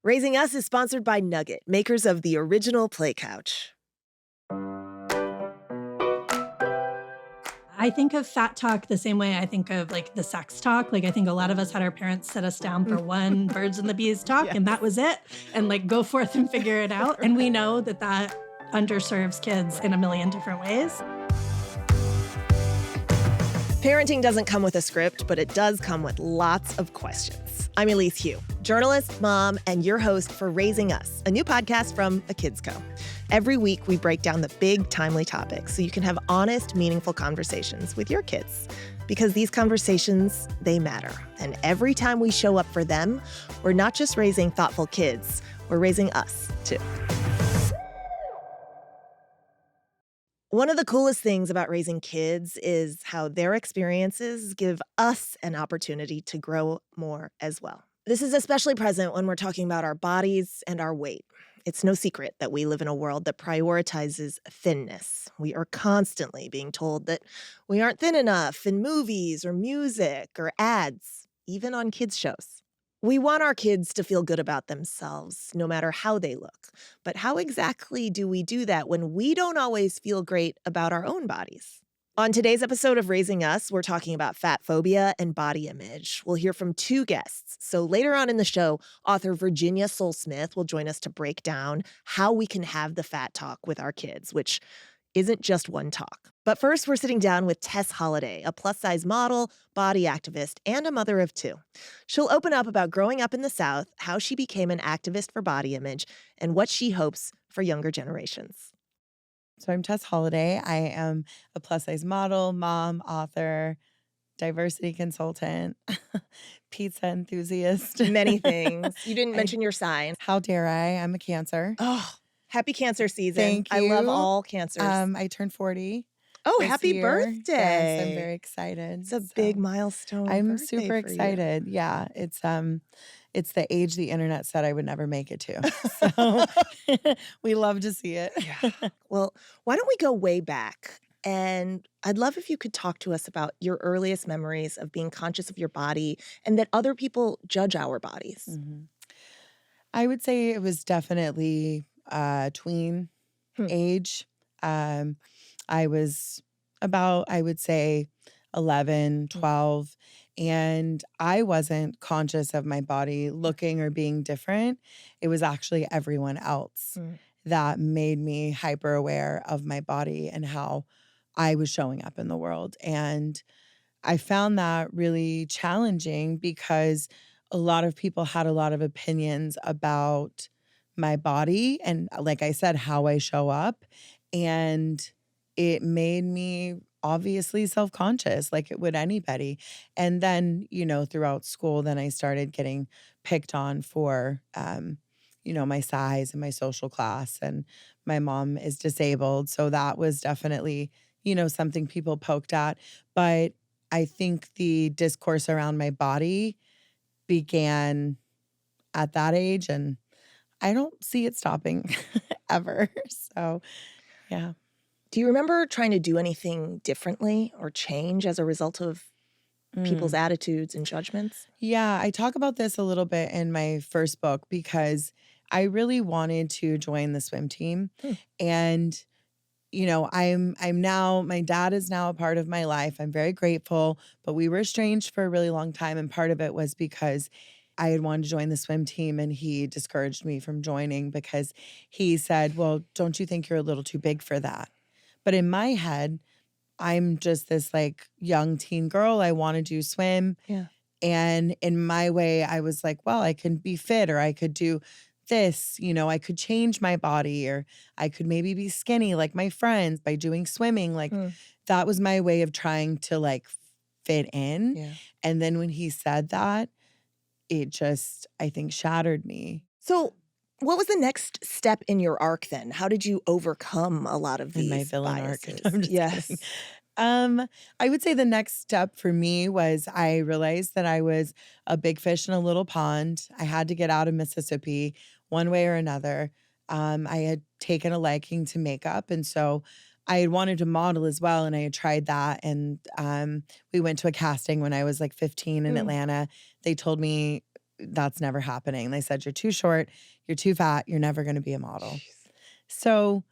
Raising Us is sponsored by Nugget, makers of the original Play Couch. I think of fat talk the same way I think of like the sex talk. Like I think a lot of us had our parents sit us down for one birds and the bees talk, and that was it. And like go forth and figure it out. And we know that that underserves kids in a million different ways. Parenting doesn't come with a script, but it does come with lots of questions. I'm Elise Hugh, journalist, mom, and your host for Raising Us, a new podcast from A Kids Co. Every week, we break down the big, timely topics so you can have honest, meaningful conversations with your kids. Because these conversations, they matter. And every time we show up for them, we're not just raising thoughtful kids, we're raising us, too. One of the coolest things about raising kids is how their experiences give us an opportunity to grow more as well. This is especially present when we're talking about our bodies and our weight. It's no secret that we live in a world that prioritizes thinness. We are constantly being told that we aren't thin enough in movies or music or ads, even on kids' shows. We want our kids to feel good about themselves, no matter how they look. But how exactly do we do that when we don't always feel great about our own bodies? On today's episode of Raising Us, we're talking about fat phobia and body image. We'll hear from two guests. So later on in the show, author Virginia Sole-Smith will join us to break down how we can have the fat talk with our kids, which isn't just one talk. But first, we're sitting down with Tess Holliday, a plus-size model, body activist, and a mother of two. She'll open up about growing up in the South, how she became an activist for body image, and what she hopes for younger generations. So I'm Tess Holliday. I am a plus-size model, mom, author, diversity consultant, pizza enthusiast. Many things. You didn't mention your sign. How dare I? I'm a Cancer. Oh, happy Cancer season. Thank you. I love all Cancers. I turned 40. Oh, this happy year. birthday. Yes, I'm very excited. It's a big milestone. I'm birthday super for you. excited. Yeah, it's the age the internet said I would never make it to. So we love to see it. Yeah. Well, why don't we go way back? And I'd love if you could talk to us about your earliest memories of being conscious of your body and that other people judge our bodies. Mm-hmm. I would say it was definitely tween age. I was about, I would say, 11, 12, and I wasn't conscious of my body looking or being different. It was actually everyone else that made me hyper aware of my body and how I was showing up in the world. And I found that really challenging because a lot of people had a lot of opinions about my body and, like I said, how I show up. And it made me obviously self-conscious like it would anybody. And then, throughout school, then I started getting picked on for, my size and my social class. And my mom is disabled. So that was definitely, something people poked at. But I think the discourse around my body began at that age. And I don't see it stopping ever. So, yeah. Do you remember trying to do anything differently or change as a result of people's attitudes and judgments? Yeah, I talk about this a little bit in my first book because I really wanted to join the swim team. And, I'm now, my dad is now a part of my life. I'm very grateful, but we were estranged for a really long time. And part of it was because I had wanted to join the swim team and he discouraged me from joining because he said, well, don't you think you're a little too big for that? But in my head, I'm just this like young teen girl. I want to do swim. Yeah. And in my way, I was like, well, I can be fit or I could do this, I could change my body or I could maybe be skinny like my friends by doing swimming. Like that was my way of trying to like fit in. Yeah. And then when he said that, it just, I think, shattered me. So what was the next step in your arc then? How did you overcome a lot of these my villain biases? arc? I'm just yes. kidding. I would say the next step for me was I realized that I was a big fish in a little pond. I had to get out of Mississippi one way or another. I had taken a liking to makeup, and so I had wanted to model as well, and I had tried that. And we went to a casting when I was like 15 in Atlanta. They told me that's never happening. They said, you're too short, you're too fat, you're never going to be a model. So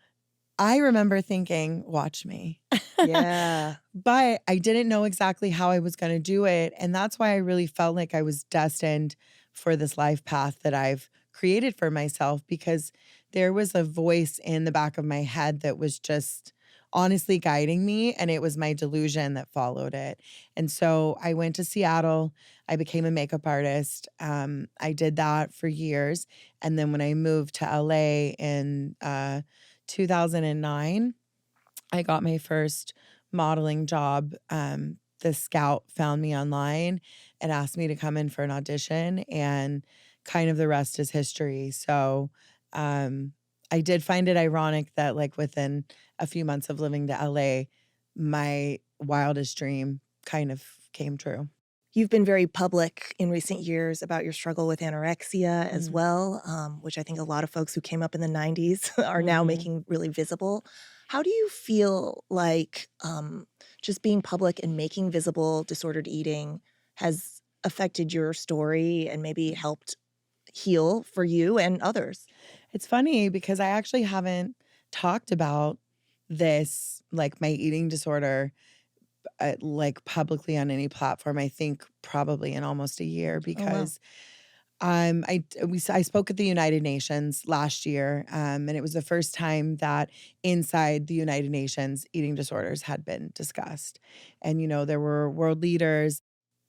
I remember thinking, watch me. Yeah. But I didn't know exactly how I was going to do it. And that's why I really felt like I was destined for this life path that I've created for myself, because there was a voice in the back of my head that was just honestly guiding me. And it was my delusion that followed it. And so I went to Seattle. I became a makeup artist. I did that for years. And then when I moved to LA in 2009, I got my first modeling job. The Scout found me online and asked me to come in for an audition, and kind of the rest is history. So I did find it ironic that, like, within a few months of living to LA, my wildest dream kind of came true. You've been very public in recent years about your struggle with anorexia as Mm. well, which I think a lot of folks who came up in the 90s are now Mhm. making really visible. How do you feel like just being public and making visible disordered eating has affected your story and maybe helped heal for you and others? It's funny because I actually haven't talked about this, like my eating disorder, like publicly on any platform. I think probably in almost a year, Oh, wow. because I spoke at the United Nations last year, and it was the first time that inside the United Nations eating disorders had been discussed. And there were world leaders.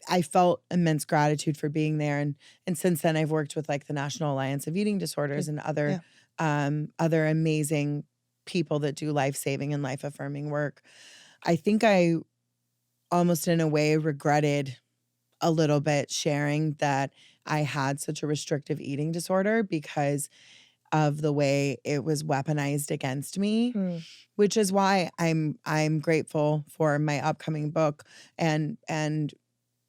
I felt immense gratitude for being there, and since then I've worked with like the National Alliance of Eating Disorders Good. and Yeah. other amazing people that do life-saving and life-affirming work. I think I almost in a way regretted a little bit sharing that I had such a restrictive eating disorder because of the way it was weaponized against me, Hmm. which is why I'm grateful for my upcoming book and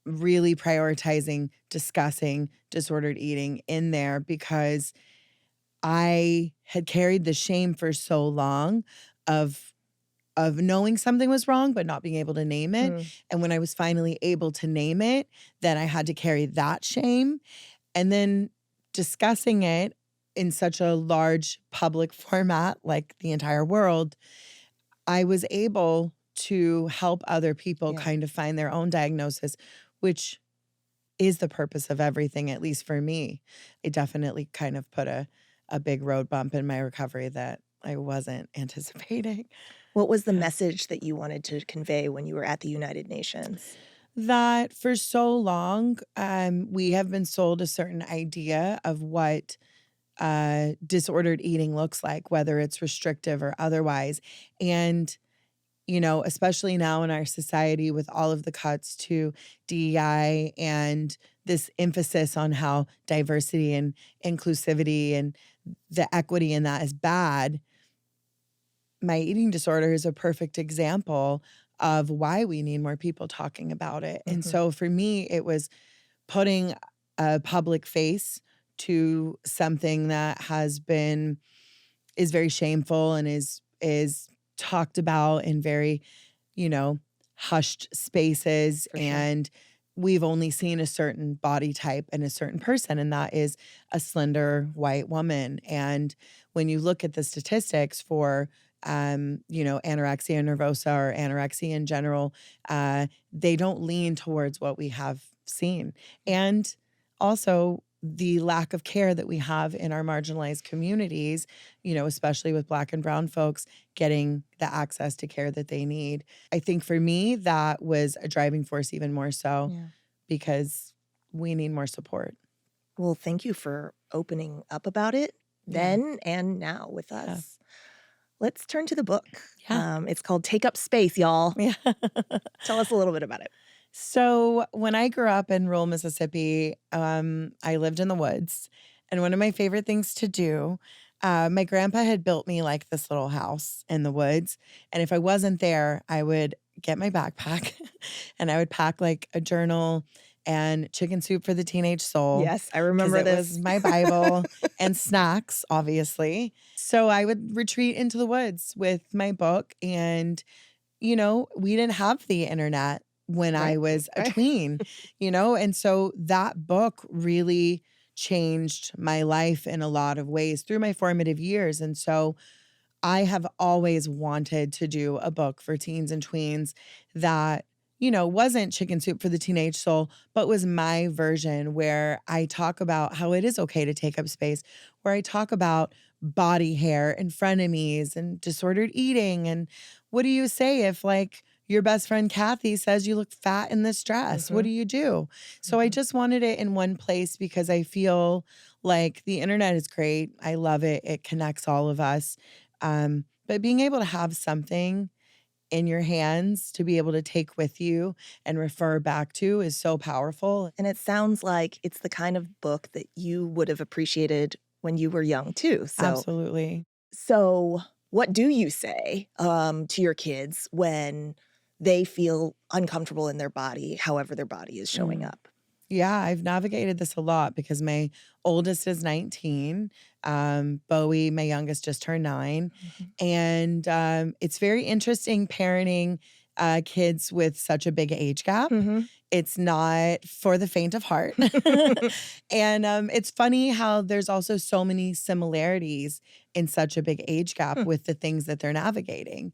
really prioritizing discussing disordered eating in there, because I had carried the shame for so long of knowing something was wrong, but not being able to name it. Hmm. And when I was finally able to name it, then I had to carry that shame. And then discussing it in such a large public format, like the entire world, I was able to help other people Yeah. kind of find their own diagnosis, which is the purpose of everything, at least for me. It definitely kind of put a big road bump in my recovery that I wasn't anticipating. What was the Yeah. message that you wanted to convey when you were at the United Nations? That for so long, we have been sold a certain idea of what disordered eating looks like, whether it's restrictive or otherwise. And, especially now in our society with all of the cuts to DEI and this emphasis on how diversity and inclusivity and the equity in that is bad, my eating disorder is a perfect example of why we need more people talking about it. And Mhm. so for me, it was putting a public face to something that is very shameful and is talked about in very, you know, hushed spaces. For sure. And we've only seen a certain body type and a certain person, and that is a slender white woman. And when you look at the statistics for anorexia nervosa or anorexia in general, they don't lean towards what we have seen. And also the lack of care that we have in our marginalized communities, especially with Black and Brown folks getting the access to care that they need. I think for me, that was a driving force even more so, Yeah. because we need more support. Well, thank you for opening up about it Yeah. then and now with Yeah. us. Let's turn to the book. Yeah. It's called Take Up Space, y'all. Yeah. Tell us a little bit about it. So when I grew up in rural Mississippi, I lived in the woods. And one of my favorite things to do, my grandpa had built me like this little house in the woods. And if I wasn't there, I would get my backpack and I would pack like a journal and chicken soup for the teenage soul. Yes, I Because remember it this. was my Bible and snacks, obviously. So I would retreat into the woods with my book. And we didn't have the internet when I Right. was a Right. tween, And so that book really changed my life in a lot of ways through my formative years. And so I have always wanted to do a book for teens and tweens that, wasn't chicken soup for the teenage soul, but was my version where I talk about how it is okay to take up space, where I talk about body hair and frenemies and disordered eating. And what do you say if, like, your best friend Kathy says you look fat in this dress? What do you do? So I just wanted it in one place because I feel like the internet is great. I love it. It connects all of us. But being able to have something in your hands to be able to take with you and refer back to is so powerful. And it sounds like it's the kind of book that you would have appreciated when you were young too. Absolutely. So what do you say to your kids when they feel uncomfortable in their body, however their body is showing up? Yeah, I've navigated this a lot because my oldest is 19. Bowie, my youngest, just turned 9. And it's very interesting parenting kids with such a big age gap. It's not for the faint of heart. And it's funny how there's also so many similarities in such a big age gap with the things that they're navigating.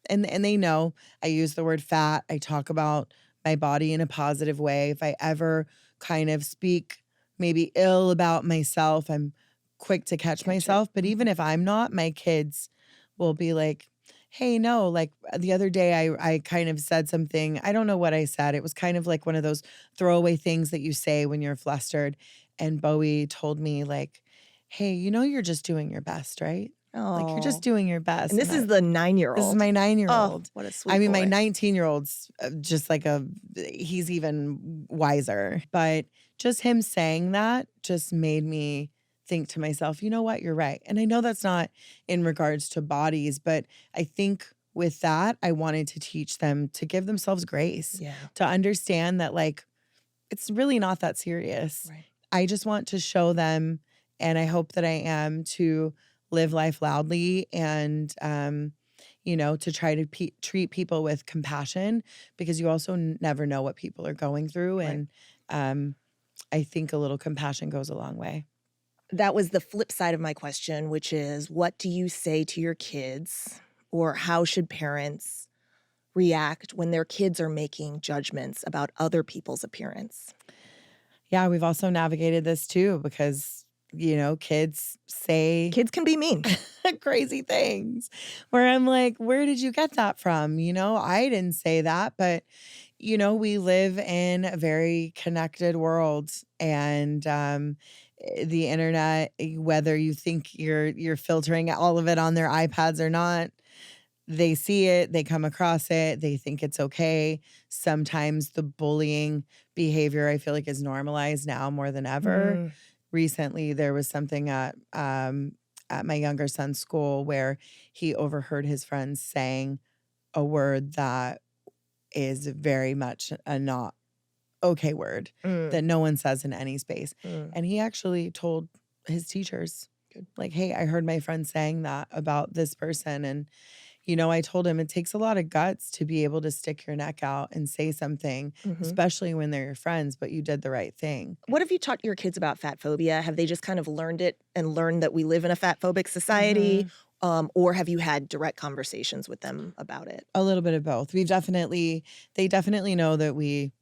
And they know I use the word fat. I talk about my body in a positive way. If I ever kind of speak maybe ill about myself, I'm quick to catch myself. But even if I'm not, my kids will be like, hey, no, like the other day I kind of said something. I don't know what I said. It was kind of like one of those throwaway things that you say when you're flustered. And Bowie told me, like, hey, you're just doing your best, right? Like, you're just Oh, doing your best. and this is the 9-year-old. This is my 9-year-old. Oh, what a sweet I mean, my boy. 19-year-old's just like he's even wiser. But just him saying that just made me think to myself, you know what, you're right. And I know that's not in regards to bodies, but I think with that, I wanted to teach them to give themselves grace, to understand that, like, it's really not that serious. Right. I just want to show them, and I hope that I am, to live life loudly and, to try to treat people with compassion because you also never know what people are going through. Right. And I think a little compassion goes a long way. That was the flip side of my question, which is what do you say to your kids, or how should parents react when their kids are making judgments about other people's appearance? Yeah, we've also navigated this too because, kids say Kids can be mean. crazy things where I'm like, where did you get that from? I didn't say that, but we live in a very connected world, and the internet, whether you think you're filtering all of it on their iPads or not, they see it, they come across it, they think it's okay. Sometimes the bullying behavior, I feel like, is normalized now more than ever. Recently, there was something at my younger son's school where he overheard his friends saying a word that is very much a not okay word that no one says in any space. And he actually told his teachers, like, hey, I heard my friend saying that about this person. And I told him it takes a lot of guts to be able to stick your neck out and say something, especially when they're your friends, but you did the right thing. What have you taught your kids about fat phobia? Have they just kind of learned it and learned that we live in a fat phobic society? Or have you had direct conversations with them about it? A little bit of both. They definitely know that we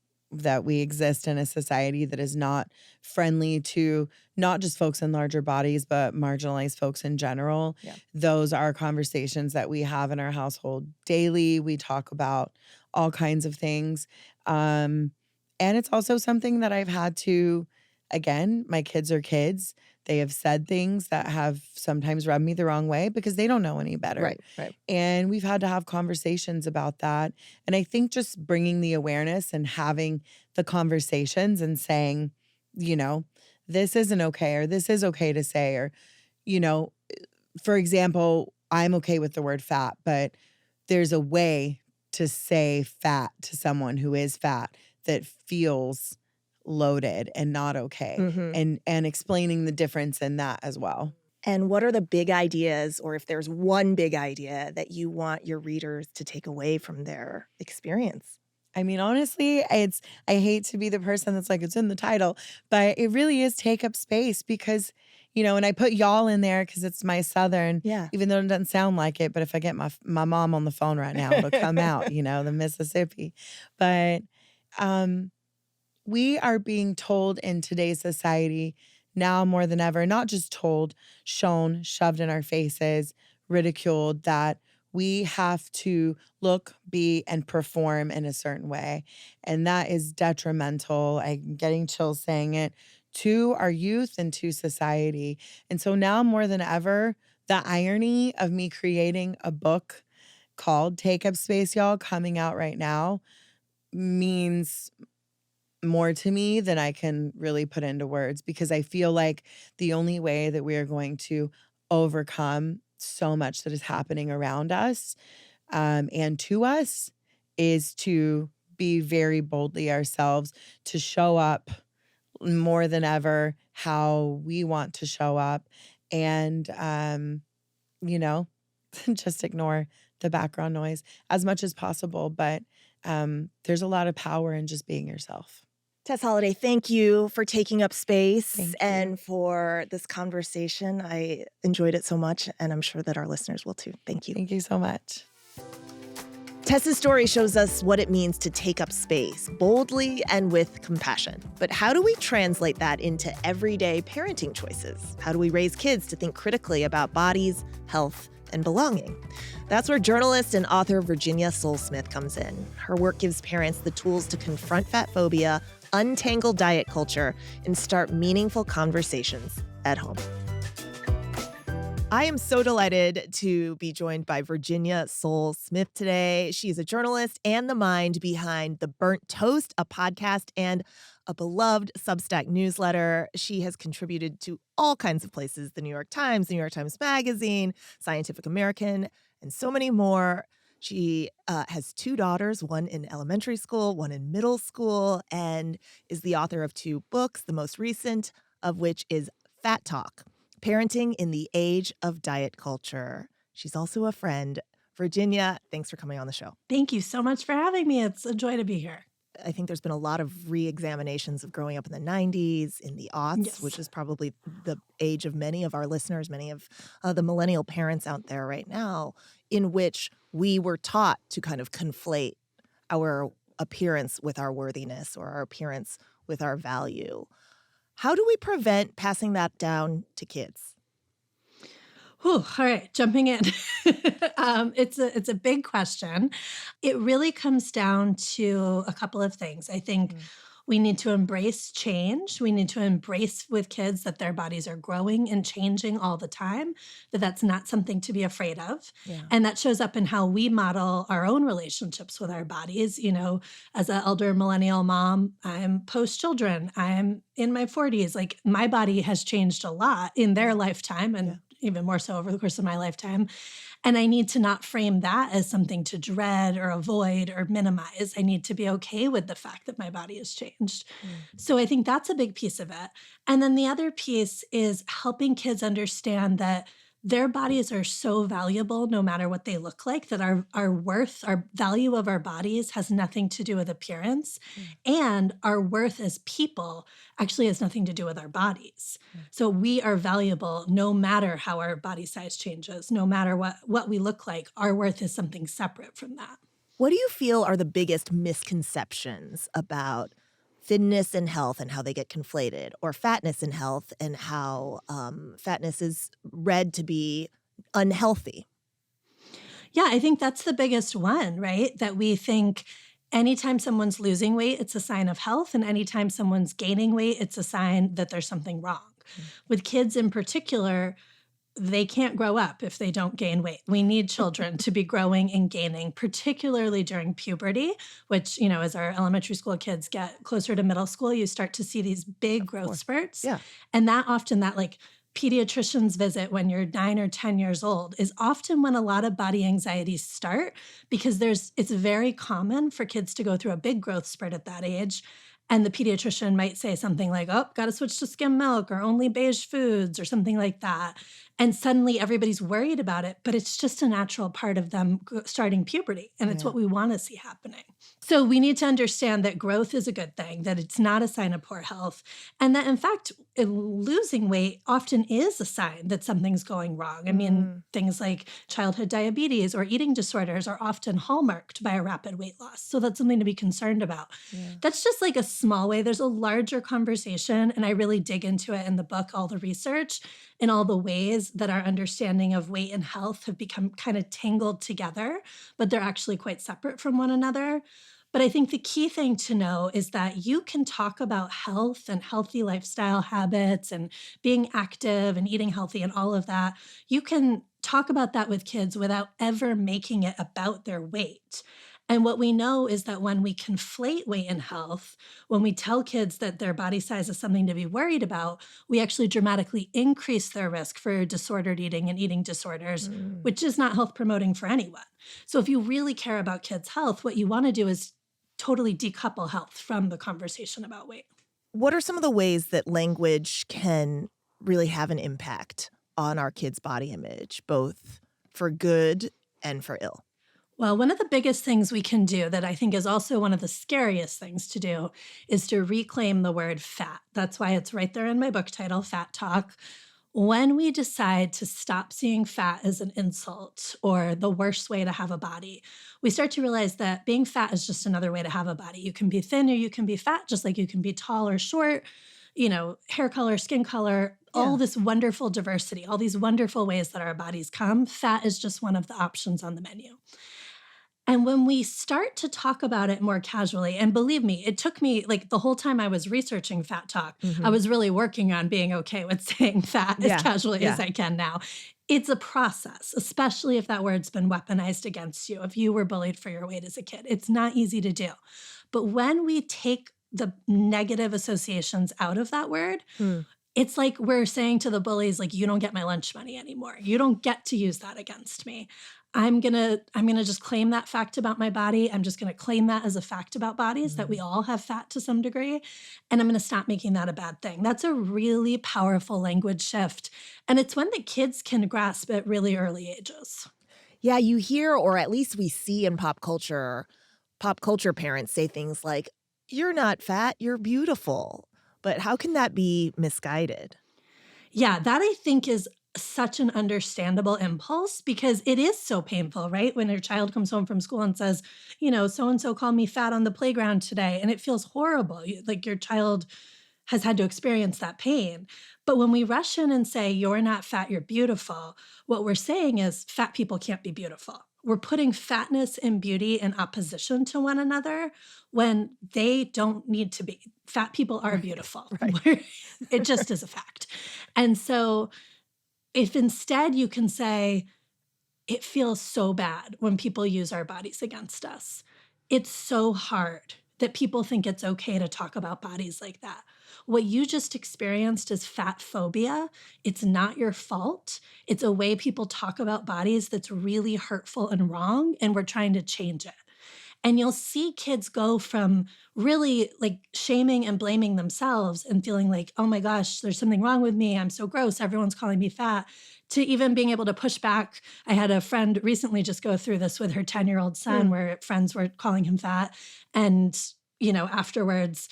exist in a society that is not friendly to not just folks in larger bodies, but marginalized folks in general. Yeah. Those are conversations that we have in our household daily. We talk about all kinds of things. And it's also something that I've had to, again, my kids are kids. They have said things that have sometimes rubbed me the wrong way because they don't know any better. Right. And we've had to have conversations about that. And I think just bringing the awareness and having the conversations and saying, this isn't okay, or this is okay to say, or, for example, I'm okay with the word fat, but there's a way to say fat to someone who is fat that feels loaded and not okay, and explaining the difference in that as well. And what are the big ideas, or if there's one big idea that you want your readers to take away from their experience? I mean, honestly, I hate to be the person that's like, it's in the title, but it really is take up space because, and I put y'all in there because it's my Southern, Yeah. even though it doesn't sound like it. But if I get my mom on the phone right now, it'll come out, the Mississippi. But we are being told in today's society now more than ever, not just told, shown, shoved in our faces, ridiculed, that we have to look, be, and perform in a certain way. And that is detrimental. I'm getting chills saying it, to our youth and to society. And so now more than ever, the irony of me creating a book called Take Up Space, y'all, coming out right now, means more to me than I can really put into words, because I feel like the only way that we are going to overcome so much that is happening around us and to us is to be very boldly ourselves, to show up more than ever how we want to show up, and just ignore the background noise as much as possible. But there's a lot of power in just being yourself. Tess Holliday, thank you for taking up space Thank and you. for this conversation. I enjoyed it so much, and I'm sure that our listeners will too. Thank you. Thank you so much. Tess's story shows us what it means to take up space boldly and with compassion. But how do we translate that into everyday parenting choices? How do we raise kids to think critically about bodies, health, and belonging? That's where journalist and author Virginia Sole-Smith comes in. Her work gives parents the tools to confront fat phobia, untangle diet culture, and start meaningful conversations at home. I am so delighted to be joined by Virginia Sole-Smith today. She is a journalist and the mind behind The Burnt Toast, a podcast and a beloved Substack newsletter. She has contributed to all kinds of places: the New York Times Magazine, Scientific American, and so many more. She has two daughters, one in elementary school, one in middle school, and is the author of two books, the most recent of which is Fat Talk: Parenting in the Age of Diet Culture. She's also a friend. Virginia, thanks for coming on the show. Thank you so much for having me. It's a joy to be here. I think there's been a lot of re-examinations of growing up in the 90s, in the aughts, Yes. which is probably the age of many of our listeners, many of the millennial parents out there right now, in which we were taught to kind of conflate our appearance with our worthiness or our appearance with our value. How do we prevent passing that down to kids? Whew, all right, jumping in. It's a big question. It really comes down to a couple of things. I think we need to embrace change. We need to embrace with kids that their bodies are growing and changing all the time, that that's not something to be afraid of. Yeah. And that shows up in how we model our own relationships with our bodies. As an elder millennial mom, I'm post-children. I'm in my 40s. Like, my body has changed a lot in their lifetime, and even more so over the course of my lifetime. And I need to not frame that as something to dread or avoid or minimize. I need to be okay with the fact that my body has changed. So I think that's a big piece of it. And then the other piece is helping kids understand that their bodies are so valuable no matter what they look like, that our worth, our value of our bodies has nothing to do with appearance. And our worth as people actually has nothing to do with our bodies. So we are valuable no matter how our body size changes, no matter what we look like. Our worth is something separate from that. What do you feel are the biggest misconceptions about thinness and health and how they get conflated, or fatness and health and how fatness is read to be unhealthy? Yeah, I think that's the biggest one, right? That we think anytime someone's losing weight, it's a sign of health. And anytime someone's gaining weight, it's a sign that there's something wrong. With kids in particular, they can't grow up if they don't gain weight. We need children to be growing and gaining, particularly during puberty, which, as our elementary school kids get closer to middle school, you start to see these big growth spurts. Yeah. And that pediatrician's visit when you're 9 or 10 years old is often when a lot of body anxieties start, because it's very common for kids to go through a big growth spurt at that age. And the pediatrician might say something like, oh, got to switch to skim milk or only beige foods or something like that. And suddenly everybody's worried about it, but it's just a natural part of them starting puberty. And it's what we want to see happening. So we need to understand that growth is a good thing, that it's not a sign of poor health, and that in fact, losing weight often is a sign that something's going wrong. I mean, things like childhood diabetes or eating disorders are often hallmarked by a rapid weight loss. So that's something to be concerned about. Yeah. That's just like a small way. There's a larger conversation, and I really dig into it in the book, all the research and all the ways that our understanding of weight and health have become kind of tangled together, but they're actually quite separate from one another. But I think the key thing to know is that you can talk about health and healthy lifestyle habits and being active and eating healthy and all of that. You can talk about that with kids without ever making it about their weight. And what we know is that when we conflate weight and health, when we tell kids that their body size is something to be worried about, we actually dramatically increase their risk for disordered eating and eating disorders, which is not health promoting for anyone. So if you really care about kids' health, what you want to do is totally decouple health from the conversation about weight. What are some of the ways that language can really have an impact on our kids' body image, both for good and for ill? Well, one of the biggest things we can do that I think is also one of the scariest things to do is to reclaim the word fat. That's why it's right there in my book title, Fat Talk. When we decide to stop seeing fat as an insult or the worst way to have a body, we start to realize that being fat is just another way to have a body. You can be thin or you can be fat, just like you can be tall or short, hair color, skin color, all this wonderful diversity, all these wonderful ways that our bodies come. Fat is just one of the options on the menu. And when we start to talk about it more casually, and believe me, it took me like the whole time I was researching Fat Talk, I was really working on being okay with saying fat as casually as I can now. It's a process, especially if that word's been weaponized against you, if you were bullied for your weight as a kid. It's not easy to do. But when we take the negative associations out of that word, it's like we're saying to the bullies, like, you don't get my lunch money anymore. You don't get to use that against me. I'm gonna just claim that fact about my body. I'm just gonna claim that as a fact about bodies, that we all have fat to some degree. And I'm gonna stop making that a bad thing. That's a really powerful language shift. And it's one that kids can grasp at really early ages. Yeah, you hear, or at least we see in pop culture parents say things like, "You're not fat, you're beautiful." But how can that be misguided? Yeah, that I think is such an understandable impulse because it is so painful, right? When your child comes home from school and says, so and so called me fat on the playground today, and it feels horrible. Like your child has had to experience that pain. But when we rush in and say, you're not fat, you're beautiful, what we're saying is fat people can't be beautiful. We're putting fatness and beauty in opposition to one another when they don't need to be. Fat people are beautiful. Right. It just is a fact. And so if instead you can say, it feels so bad when people use our bodies against us. It's so hard that people think it's okay to talk about bodies like that. What you just experienced is fat phobia. It's not your fault. It's a way people talk about bodies that's really hurtful and wrong, and we're trying to change it. And you'll see kids go from really like shaming and blaming themselves and feeling like, oh my gosh, there's something wrong with me. I'm so gross. Everyone's calling me fat, to even being able to push back. I had a friend recently just go through this with her 10-year-old son where friends were calling him fat. And, afterwards,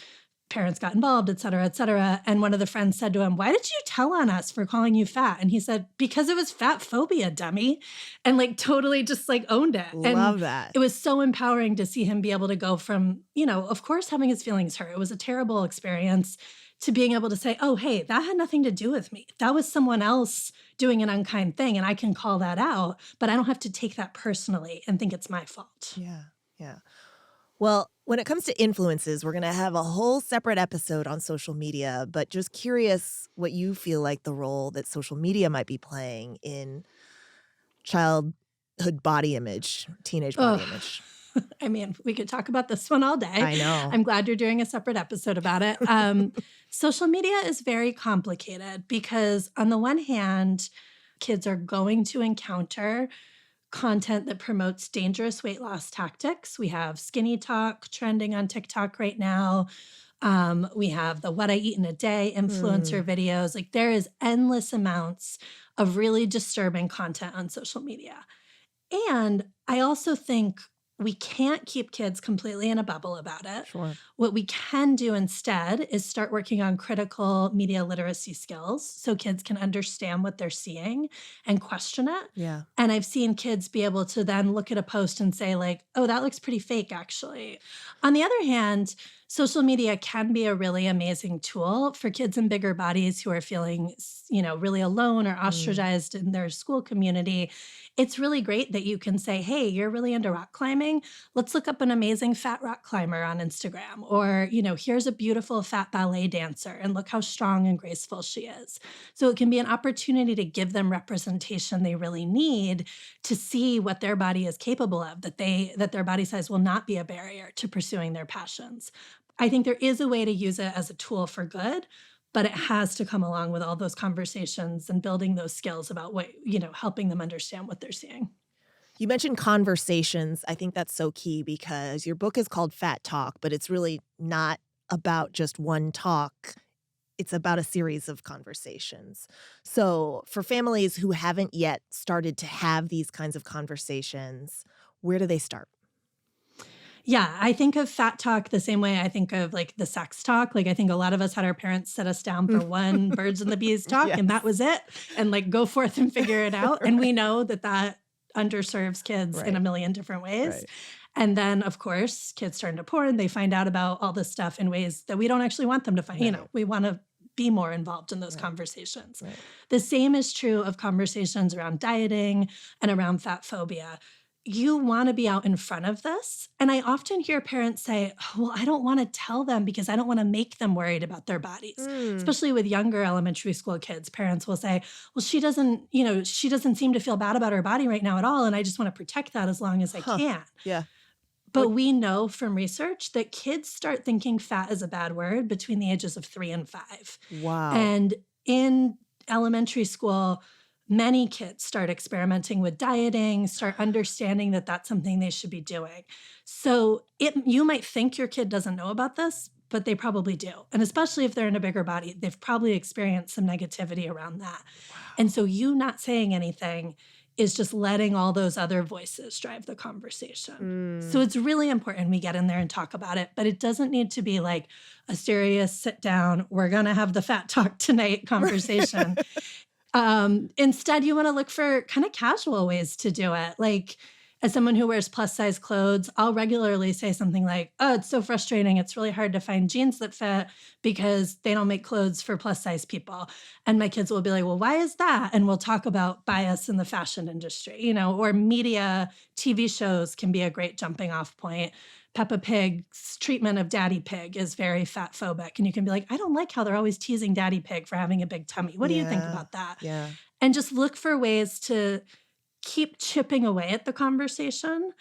parents got involved, et cetera, et cetera. And one of the friends said to him, why did you tell on us for calling you fat? And he said, because it was fat phobia, dummy. And totally just owned it. Love and that. It was so empowering to see him be able to go from, of course, having his feelings hurt. It was a terrible experience, to being able to say, oh, hey, that had nothing to do with me. That was someone else doing an unkind thing. And I can call that out, but I don't have to take that personally and think it's my fault. Yeah. Well, when it comes to influences, we're going to have a whole separate episode on social media, but just curious what you feel like the role that social media might be playing in childhood body image, teenage body image. I mean, we could talk about this one all day. I know. I'm glad you're doing a separate episode about it. Social media is very complicated because on the one hand, kids are going to encounter content that promotes dangerous weight loss tactics. We have skinny talk trending on TikTok right now. We have the what I eat in a day influencer videos. There is endless amounts of really disturbing content on social media. And I also think we can't keep kids completely in a bubble about it. Sure. What we can do instead is start working on critical media literacy skills so kids can understand what they're seeing and question it. Yeah. And I've seen kids be able to then look at a post and say, like, oh, that looks pretty fake, actually. On the other hand, social media can be a really amazing tool for kids in bigger bodies who are feeling, really alone or ostracized in their school community. It's really great that you can say, hey, you're really into rock climbing. Let's look up an amazing fat rock climber on Instagram. Or, here's a beautiful fat ballet dancer and look how strong and graceful she is. So it can be an opportunity to give them representation they really need to see what their body is capable of, that their body size will not be a barrier to pursuing their passions. I think there is a way to use it as a tool for good, but it has to come along with all those conversations and building those skills about helping them understand what they're seeing. You mentioned conversations. I think that's so key because your book is called Fat Talk, but it's really not about just one talk. It's about a series of conversations. So for families who haven't yet started to have these kinds of conversations, where do they start? Yeah, I think of fat talk the same way I think of like the sex talk. Like I think a lot of us had our parents set us down for one birds and the bees talk, and that was it. And like go forth and figure it out. And we know that underserves kids in a million different ways. Right. And then, of course, kids turn to porn. They find out about all this stuff in ways that we don't actually want them to find. Right. We want to be more involved in those conversations. Right. The same is true of conversations around dieting and around fat phobia. You want to be out in front of this. And I often hear parents say, well, I don't want to tell them because I don't want to make them worried about their bodies. Especially with younger elementary school kids, parents will say, well, she doesn't seem to feel bad about her body right now at all. And I just want to protect that as long as I can. Yeah. But we know from research that kids start thinking fat is a bad word between the ages of 3 and 5. Wow. And in elementary school, many kids start experimenting with dieting, start understanding that that's something they should be doing. So you might think your kid doesn't know about this, but they probably do. And especially if they're in a bigger body, they've probably experienced some negativity around that. Wow. And so you not saying anything is just letting all those other voices drive the conversation. So it's really important we get in there and talk about it, but it doesn't need to be like a serious sit down, we're going to have the fat talk tonight conversation. Instead, you want to look for kind of casual ways to do it. Like as someone who wears plus size clothes, I'll regularly say something like, oh, it's so frustrating. It's really hard to find jeans that fit because they don't make clothes for plus size people. And my kids will be like, well, why is that? And we'll talk about bias in the fashion industry, or media, TV shows can be a great jumping off point. Peppa Pig's treatment of Daddy Pig is very fat phobic. And you can be like, I don't like how they're always teasing Daddy Pig for having a big tummy. What do you think about that? Yeah. And just look for ways to keep chipping away at the conversation.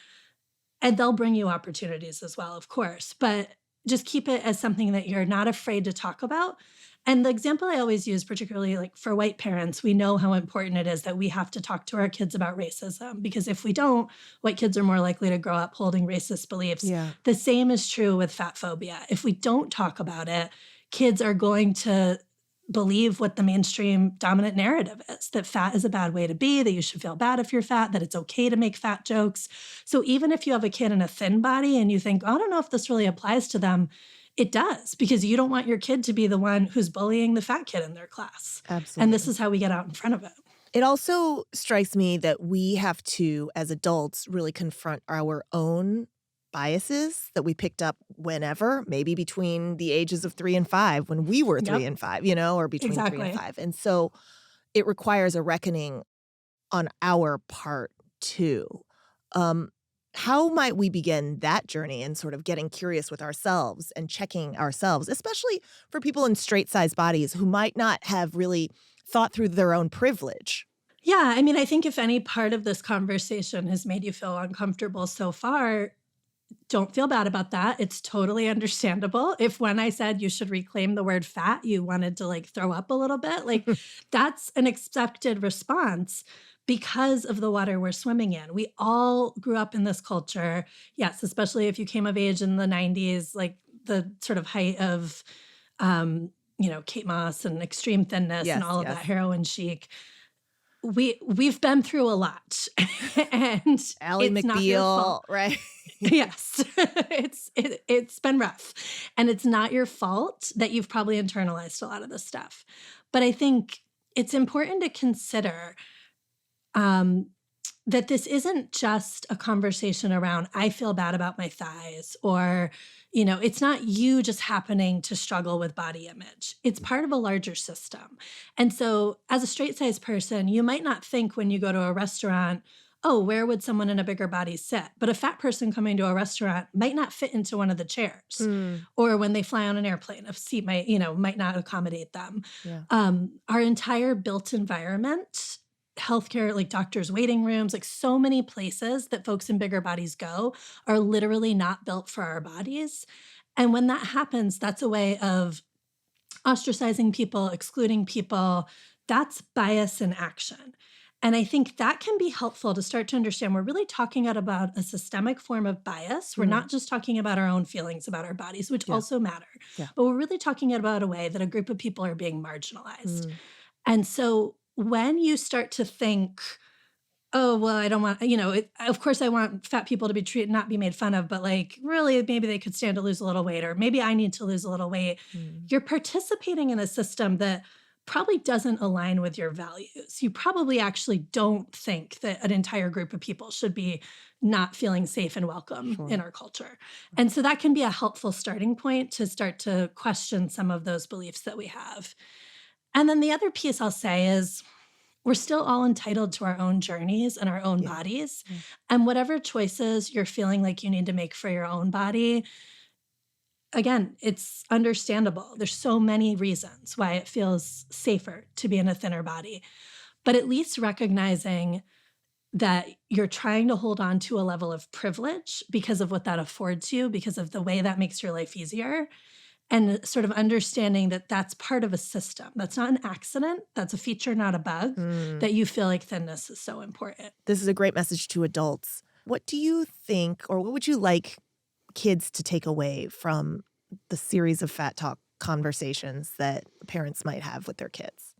And they'll bring you opportunities as well, of course. But just keep it as something that you're not afraid to talk about. And the example I always use, particularly like for white parents, we know how important it is that we have to talk to our kids about racism, because if we don't, white kids are more likely to grow up holding racist beliefs. Yeah. The same is true with fat phobia. If we don't talk about it, kids are going to believe what the mainstream dominant narrative is, that fat is a bad way to be, that you should feel bad if you're fat, that it's okay to make fat jokes. So even if you have a kid in a thin body and you think, I don't know if this really applies to them, it does, because you don't want your kid to be the one who's bullying the fat kid in their class. Absolutely. And this is how we get out in front of it. It also strikes me that we have to, as adults, really confront our own biases that we picked up whenever, maybe between the ages of 3 and 5, when we were 3 and 5, or between 3 and 5. And so it requires a reckoning on our part too. How might we begin that journey and sort of getting curious with ourselves and checking ourselves, especially for people in straight-sized bodies who might not have really thought through their own privilege? Yeah, I mean, I think if any part of this conversation has made you feel uncomfortable so far, don't feel bad about that. It's totally understandable. If when I said you should reclaim the word fat, you wanted to like throw up a little bit, that's an expected response because of the water we're swimming in. We all grew up in this culture. Yes, especially if you came of age in the 90s, like the sort of height of, Kate Moss and extreme thinness and all of that heroin chic. We've been through a lot, and Ally it's McBeal, not your fault. right? Yes, it's been rough. And it's not your fault that you've probably internalized a lot of this stuff. But I think it's important to consider um, that this isn't just a conversation around, I feel bad about my thighs, or, it's not you just happening to struggle with body image. It's part of a larger system. And so as a straight size person, you might not think when you go to a restaurant, oh, where would someone in a bigger body sit? But a fat person coming to a restaurant might not fit into one of the chairs. Or when they fly on an airplane, a seat might not accommodate them. Yeah. Our entire built environment, healthcare, like doctors' waiting rooms, like so many places that folks in bigger bodies go are literally not built for our bodies. And when that happens, that's a way of ostracizing people, excluding people. That's bias in action. And I think that can be helpful to start to understand we're really talking about a systemic form of bias. We're not just talking about our own feelings about our bodies, which also matter, but we're really talking about a way that a group of people are being marginalized. And so when you start to think, oh, well, I don't want, of course I want fat people to be treated, not be made fun of, but like really maybe they could stand to lose a little weight, or maybe I need to lose a little weight. You're participating in a system that probably doesn't align with your values. You probably actually don't think that an entire group of people should be not feeling safe and welcome in our culture. And so that can be a helpful starting point to start to question some of those beliefs that we have. And then the other piece I'll say is we're still all entitled to our own journeys and our own bodies. And whatever choices you're feeling like you need to make for your own body, again, it's understandable. There's so many reasons why it feels safer to be in a thinner body. But at least recognizing that you're trying to hold on to a level of privilege because of what that affords you, because of the way that makes your life easier. And sort of understanding that that's part of a system. That's not an accident. That's a feature, not a bug, that you feel like thinness is so important. This is a great message to adults. What do you think, or what would you like kids to take away from the series of Fat Talk conversations that parents might have with their kids?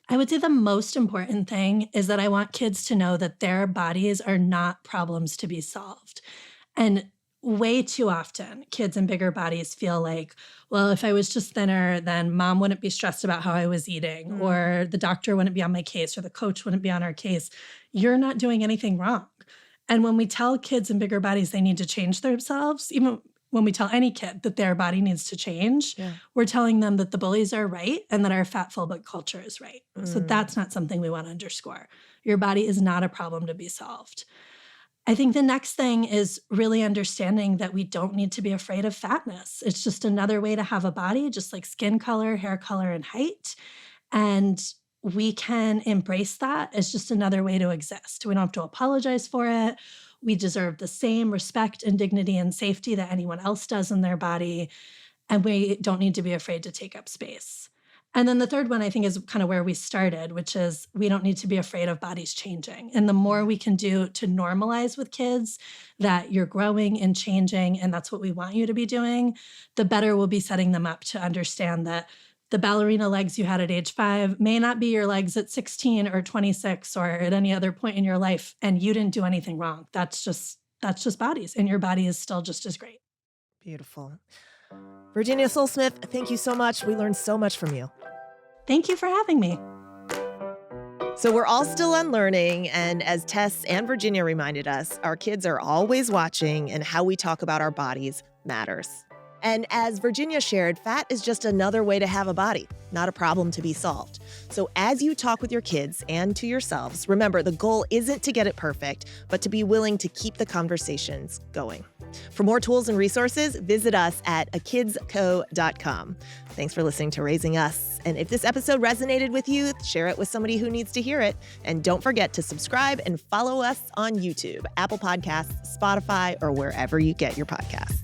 I would say the most important thing is that I want kids to know that their bodies are not problems to be solved. And way too often, kids in bigger bodies feel like, well, if I was just thinner, then mom wouldn't be stressed about how I was eating, or the doctor wouldn't be on my case, or the coach wouldn't be on our case. You're not doing anything wrong. And when we tell kids in bigger bodies they need to change themselves, even when we tell any kid that their body needs to change, we're telling them that the bullies are right and that our fatphobic culture is right. So that's not something we want to underscore. Your body is not a problem to be solved. I think the next thing is really understanding that we don't need to be afraid of fatness. It's just another way to have a body, just like skin color, hair color, and height. And we can embrace that as just another way to exist. We don't have to apologize for it. We deserve the same respect and dignity and safety that anyone else does in their body. And we don't need to be afraid to take up space. And then the third one, I think, is kind of where we started, which is we don't need to be afraid of bodies changing. And the more we can do to normalize with kids that you're growing and changing, and that's what we want you to be doing, the better we'll be setting them up to understand that the ballerina legs you had at age 5 may not be your legs at 16 or 26 or at any other point in your life, and you didn't do anything wrong. That's just bodies, and your body is still just as great. Beautiful. Virginia Sole-Smith, thank you so much. We learned so much from you. Thank you for having me. So we're all still unlearning, and as Tess and Virginia reminded us, our kids are always watching, and how we talk about our bodies matters. And as Virginia shared, fat is just another way to have a body, not a problem to be solved. So as you talk with your kids and to yourselves, remember the goal isn't to get it perfect, but to be willing to keep the conversations going. For more tools and resources, visit us at akidsco.com. Thanks for listening to Raising Us. And if this episode resonated with you, share it with somebody who needs to hear it. And don't forget to subscribe and follow us on YouTube, Apple Podcasts, Spotify, or wherever you get your podcasts.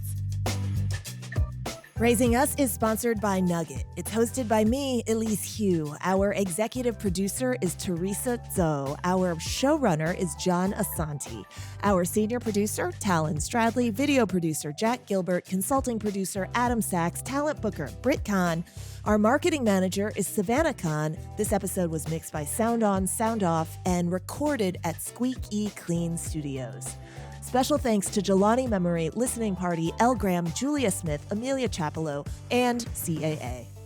Raising Us is sponsored by Nugget. It's hosted by me, Elise Hugh. Our executive producer is Teresa Zoe. Our showrunner is John Asante. Our senior producer, Talon Stradley. Video producer, Jack Gilbert. Consulting producer, Adam Sachs. Talent booker, Britt Kahn. Our marketing manager is Savannah Kahn. This episode was mixed by Sound On, Sound Off, and recorded at Squeaky Clean Studios. Special thanks to Jelani Memory, Listening Party, Elle Graham, Julia Smith, Amelia Chapello, and CAA.